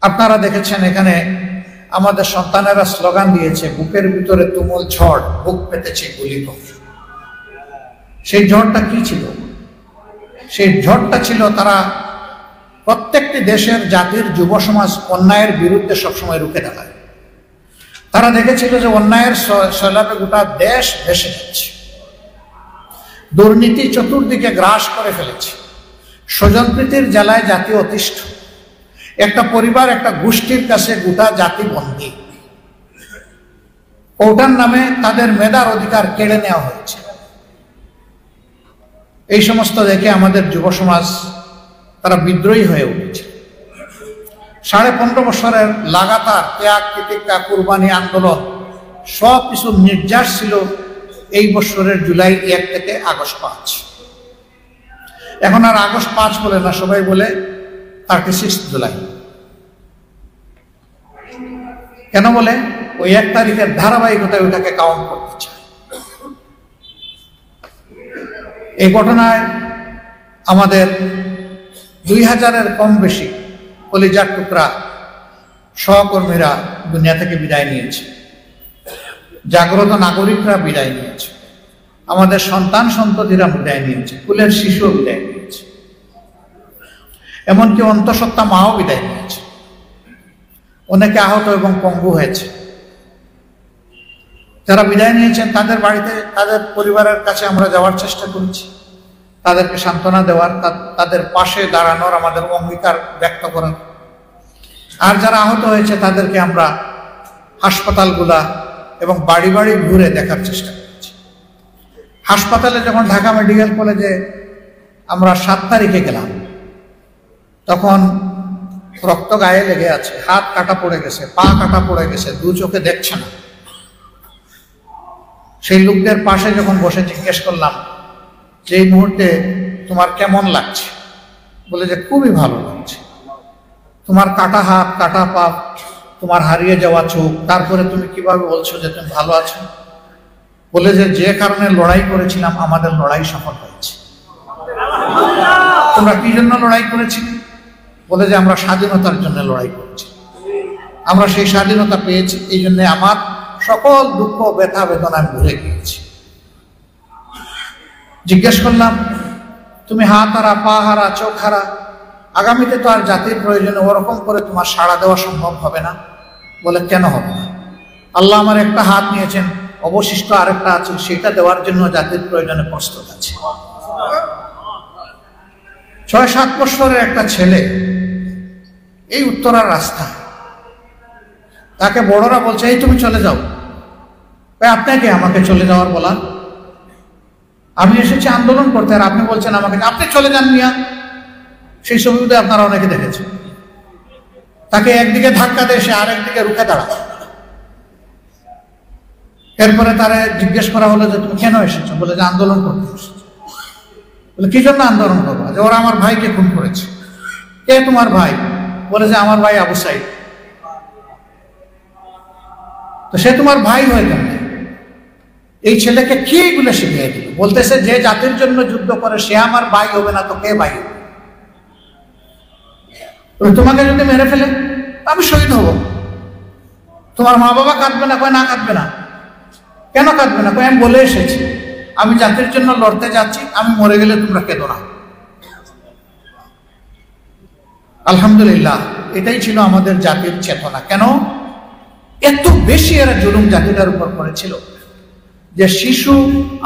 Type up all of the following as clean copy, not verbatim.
আপনারা দেখেছেন এখানে আমাদের সন্তানেরা স্লোগান দিয়েছে, বুকের ভিতরে তুমুল ঝড়, বুক পেতেছে গুলি। সেই ঝড়টা কি ছিল? সেই ঝড়টা ছিল তারা প্রত্যেকটি দেশের জাতির যুব সমাজ অন্যায়ের বিরুদ্ধে সবসময় রুখে দাঁড়ায়। তারা দেখেছিল যে অন্যায়ের সৈলাবে গোটা দেশ ভেসে যাচ্ছে, দুর্নীতি চতুর্দিকে গ্রাস করে ফেলেছে, স্বজনপ্রীতির জ্বালায় জাতি অতিষ্ঠ, একটা পরিবার একটা গোষ্ঠীর কাছে গোটা জাতি বন্দী, ওটার নামে তাদের মেধার অধিকার কেড়ে নেওয়া হয়েছে। এই সমস্ত দেখে আমাদের যুব সমাজ তারা বিদ্রোহী হয়ে উঠেছে। 15.5 বছরের লাগাতার ত্যাগ প্রতিজ্ঞা কুরবানি আন্দোলন সব কিছু নির্যাস ছিল এই বছরের জুলাই 1 থেকে আগস্ট 5। এখন আর আগস্ট 5 বলে না, সবাই বলে 36 জুলাই। কেন বলে? ওই 1 তারিখের ধারাবাহিকতায় ওটাকে কাউন্ট করতে চায়। এই ঘটনায় আমাদের 2000-এর কম বেশি কলিজার টুকরা সহকর্মীরা দুনিয়া থেকে বিদায় নিয়েছে, জাগ্রত নাগরিকরা বিদায় নিয়েছে, আমাদের সন্তান সন্ততিরা বিদায় নিয়েছে, কুলের শিশুও বিদায় নিয়েছে, এমনকি অন্তঃসত্ত্বা মাও বিদায় নিয়েছে। অনেকে আহত এবং পঙ্গু হয়েছে। যারা বিদায় নিয়েছেন তাদের বাড়িতে, তাদের পরিবারের কাছে আমরা যাওয়ার চেষ্টা করেছি, তাদেরকে সান্ত্বনা দেওয়ার, তাদের পাশে দাঁড়ানোর আমাদের অঙ্গীকার ব্যক্ত করার। আর যারা আহত হয়েছে তাদেরকে আমরা হাসপাতালগুলা এবং বাড়ি বাড়ি ঘুরে দেখার চেষ্টা করেছি। হাসপাতালে যখন ঢাকা মেডিকেল কলেজে আমরা 7 তারিখে গেলাম, তখন রক্ত গায়ে লেগে আছে, হাত কাটা পড়ে গেছে, পা কাটা পড়ে গেছে, 2 চোখে দেখছে না। সেই লোকদের পাশে যখন বসে জিজ্ঞেস করলাম যে এই মুহূর্তে তোমার কেমন লাগছে, বলে যে খুবই ভালো লাগছে। তোমার কাটা হাত, কাটা পা, তোমার হারিয়ে যাওয়া চোখ, তারপরে তুমি কিভাবে বলছো যে তুমি ভালো আছো? বলে যে কারণে লড়াই করেছিলাম আমাদের লড়াই সফল হয়েছে। তোমরা কি জন্য লড়াই করেছিলে? বলে যে আমরা স্বাধীনতার জন্য লড়াই করেছি, আমরা সেই স্বাধীনতা পেয়েছি, এই জন্য আমার সকল দুঃখ ব্যথা বেদনা ভুলে গিয়েছি। জিজ্ঞেস করলাম তুমি হাত হারা, পা হারা, চোখ হারা, আগামীতে তো আর জাতির প্রয়োজনে ওরকম করে তোমার সাড়া দেওয়া সম্ভব হবে না। বলে কেন হবে না? আল্লাহ আমার একটা হাত নিয়েছেন, অবশিষ্ট আরেকটা আছে, সেটা দেওয়ার জন্য জাতির প্রয়োজনে প্রস্তুত আছে। 6-7 বছরের একটা ছেলে এই উত্তরার রাস্তা, তাকে বড়রা বলছে এই তুমি চলে যাও। আপনাকে আমাকে চলে যাওয়ার বলা? আমি এসেছি আন্দোলন করতে, আর আপনি বলছেন আমাকে আপনি চলে যান মিয়া। সেই ছবিতে আপনারা অনেকে দেখেছেন। তাকে একদিকে ধাক্কা দেয়, সে আরেকদিকে রুখে দাঁড়ায়। এরপরে তারা জিজ্ঞেস করা হলো যে তুমি কেন এসেছো? বলে যে আন্দোলন করতে এসেছো। বলে কি জন্য আন্দোলন করবো? যে ওরা আমার ভাইকে খুন করেছে। কে তোমার ভাই? বলে যে আমার ভাই আবু সাইদ। তো সে তোমার ভাই হয়ে গেল? এই ছেলেকে কি এগুলো শিখিয়ে দিল? বলতেছে যে জাতির জন্য যুদ্ধ করে সে আমার ভাই হবে না তো কে ভাই হবে? তোমাকে যদি মেরে ফেলে আমি শহীদ হব। তোমার মা বাবা কাঁদবে না? কয় না কাঁদবে না। কেন কাঁদবে না? কয় আমি বলে এসেছি আমি জাতির জন্য লড়তে যাচ্ছি, আমি মরে গেলে তোমরা কেঁদো না। আলহামদুলিল্লাহ, এটাই ছিল আমাদের জাতির চেতনা। কেন এত বেশি এরা জুলুম জাতিটার উপর করেছিল যে শিশু,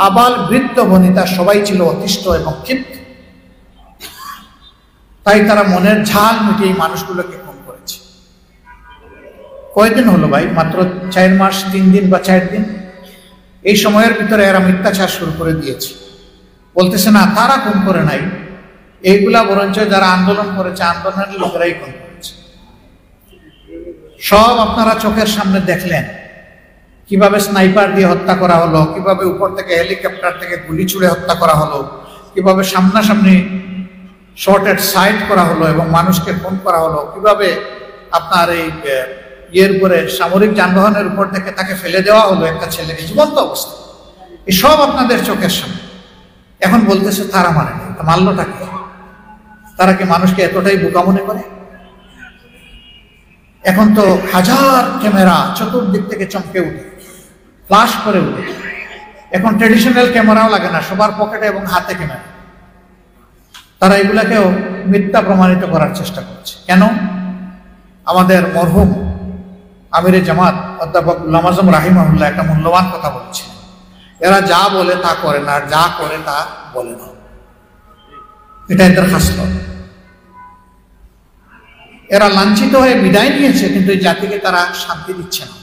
আবাল, বৃদ্ধ, বনিতা সবাই ছিল অতিষ্ঠ এবং ক্ষিপ্ত। তাই তারা মনের ঝাল মিটিয়ে এই মানুষগুলোকে খুন করেছে। কয়দিন হলো ভাই? মাত্র 4 মাস, 3 দিন বা 4 দিন। এই সময়ের ভিতরে এরা মিথ্যাচার শুরু করে দিয়েছে। বলতেছে না তারা খুন করে নাই, এইগুলা বরঞ্চ যারা আন্দোলন করেছে আন্দোলনের লোকেরাই খুন করেছে। সব আপনারা চোখের সামনে দেখলেন কিভাবে স্নাইপার দিয়ে হত্যা করা হলো, কিভাবে উপর থেকে হেলিকপ্টার থেকে গুলি ছুড়ে হত্যা করা হলো, কিভাবে সামনাসামনি শর্ট এট সাইড করা হলো এবং মানুষকে খুন করা হলো, কিভাবে আপনার এই ইয়ের উপরে সামরিক যানবাহনের উপর থেকে তাকে ফেলে দেওয়া হলো একটা ছেলেকে জীবন্ত অবস্থা। এই সব আপনাদের চোখের সামনে। এখন বলতেছে তারা মানে না, মারলোটা কি? তারা কি মানুষকে এতটাই বোকা মনে করে? এখন তো হাজার ক্যামেরা চতুর্দিক থেকে চমকে উঠে, ফ্লাশ করে উঠে। এখন ট্রেডিশনাল ক্যামেরাও লাগে না, সবার পকেটে এবং হাতে ক্যামেরা। তারা এগুলাকেও মিথ্যা প্রমাণিত করার চেষ্টা করছে। কেন? আমাদের মরহুম আমিরে জামাত অধ্যাপক গুলাম আজম রাহিমাহুল্লাহ একটা মূল্যবান কথা বলছে, এরা যা বলে তা করে না, আর যা করে তা বলে না। এটা এদের খাসলত। এরা লাঞ্ছিত হয়ে বিদায় নিয়েছে, কিন্তু এই জাতিকে তারা শান্তি দিচ্ছে না।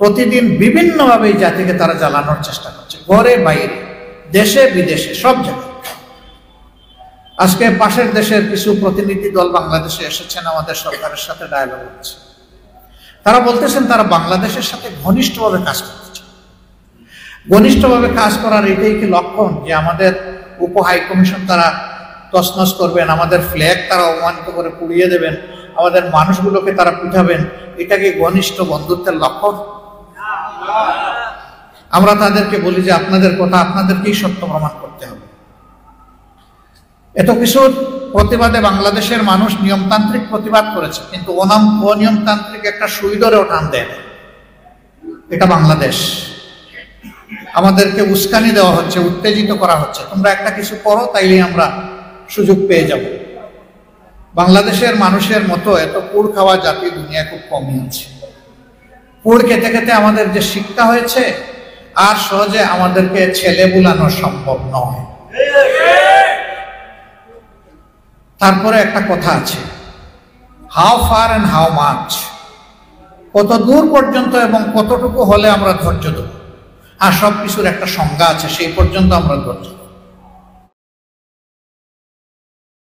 প্রতিদিন বিভিন্নভাবে এই জাতিকে তারা জ্বালানোর চেষ্টা করছে, ঘরে বাইরে, দেশে বিদেশে, সব জায়গায়। আজকে পাশের দেশের কিছু প্রতিনিধি দল বাংলাদেশে এসেছেন, আমাদের সরকারের সাথে ডায়ালগ হচ্ছে। তারা বলতেছেন তারা বাংলাদেশের সাথে ঘনিষ্ঠভাবে কাজ করছে। ঘনিষ্ঠভাবে কাজ করার এটাই কি লক্ষণ যে আমাদের উপ হাই কমিশন তারা তছনছ করবেন, আমাদের ফ্ল্যাগ তারা অপমানিত করে পুড়িয়ে দেবেন, আমাদের মানুষগুলোকে তারা পিঠাবেন? এটা কি ঘনিষ্ঠ বন্ধুত্বের লক্ষণ? আমরা তাদেরকে বলি যে আপনাদের কথা আপনাদেরকেই সত্য প্রমাণ করতে হবে। এত কিছুর প্রতিবাদে বাংলাদেশের মানুষ নিয়মতান্ত্রিক প্রতিবাদ করেছে, কিন্তু অনিয়মতান্ত্রিক একটা সুই ধরেও টান দেয় না। এটা বাংলাদেশ। আমাদেরকে উস্কানি দেওয়া হচ্ছে, উত্তেজিত করা হচ্ছে, তোমরা একটা কিছু করো তাইলে আমরা সুযোগ পেয়ে যাব। বাংলাদেশের মানুষের মতো এত পুড় খাওয়া জাতি দুনিয়া খুব কমই আছে। পুড় খেতে খেতে আমাদের যে শিক্ষা হয়েছে, আর সহজে আমাদেরকে ছেলে বুলানো সম্ভব নয়। তারপরে একটা কথা আছে, how far and how much, কত দূর পর্যন্ত এবং কতটুকু হলে আমরা ধৈর্য দেব। আর সবকিছুর একটা সংজ্ঞা আছে, সেই পর্যন্ত আমরা ধৈর্য দেব।